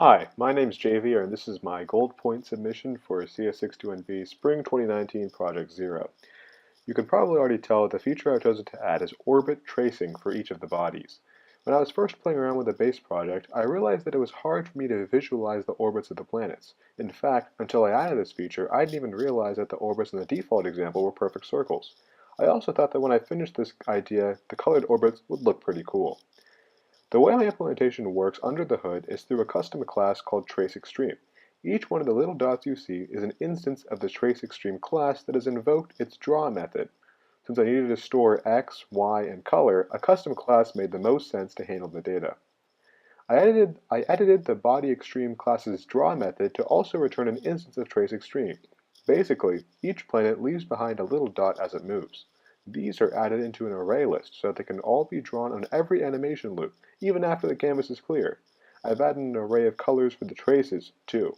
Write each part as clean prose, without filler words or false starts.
Hi, my name's JV, and this is my gold point submission for CS61B Spring 2019 Project 0. You can probably already tell that the feature I've chosen to add is orbit tracing for each of the bodies. When I was first playing around with the base project, I realized that it was hard for me to visualize the orbits of the planets. In fact, until I added this feature, I didn't even realize that the orbits in the default example were perfect circles. I also thought that when I finished this idea, the colored orbits would look pretty cool. The way my implementation works under the hood is through a custom class called TraceExtreme. Each one of the little dots you see is an instance of the TraceExtreme class that has invoked its draw method. Since I needed to store X, Y, and color, a custom class made the most sense to handle the data. I edited the bodyExtreme class's draw method to also return an instance of TraceExtreme. Basically, each planet leaves behind a little dot as it moves. These are added into an array list so that they can all be drawn on every animation loop, even after the canvas is clear. I've added an array of colors for the traces, too.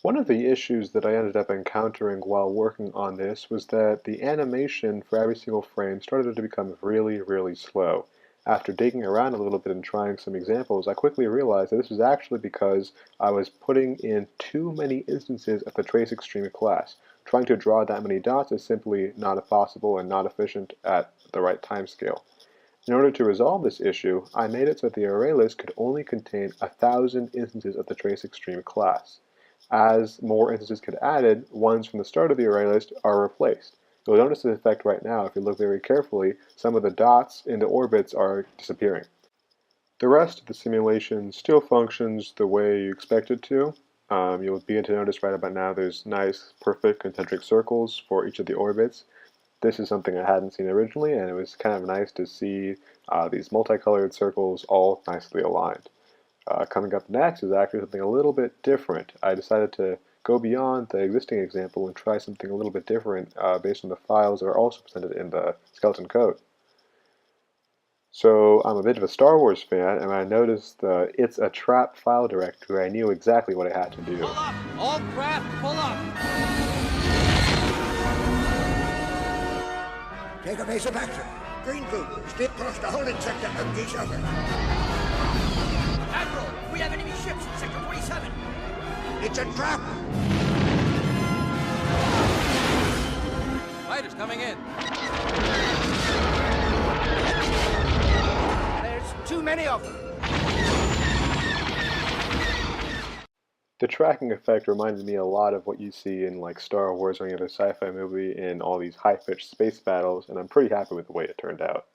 One of the issues that I ended up encountering while working on this was that the animation for every single frame started to become really slow. After digging around a little bit and trying some examples, I quickly realized that this was actually because I was putting in too many instances of the TraceExtreme class. Trying to draw that many dots is simply not possible and not efficient at the right timescale. In order to resolve this issue, I made it so that the array list could only contain 1,000 instances of the TraceExtreme class. As more instances get added, ones from the start of the array list are replaced. You'll notice this effect right now if you look very carefully. Some of the dots in the orbits are disappearing. The rest of the simulation still functions the way you expect it to. You'll begin to notice right about now there's nice, perfect concentric circles for each of the orbits. This is something I hadn't seen originally, and it was kind of nice to see these multicolored circles all nicely aligned. Coming up next is actually something a little bit different. I decided to go beyond the existing example and try something a little bit different based on the files that are also presented in the skeleton code. So I'm a bit of a Star Wars fan, and when I noticed the It's a Trap file directory, I knew exactly what I had to do. Pull up! All craft, pull up! Take a base of action. Green group, stay across the whole sector and each other. Admiral, we have enemy ships in Sector 27. It's a trap. Fighters coming in. There's too many of them. The tracking effect reminded me a lot of what you see in like Star Wars or any other sci-fi movie in all these high-pitched space battles, and I'm pretty happy with the way it turned out.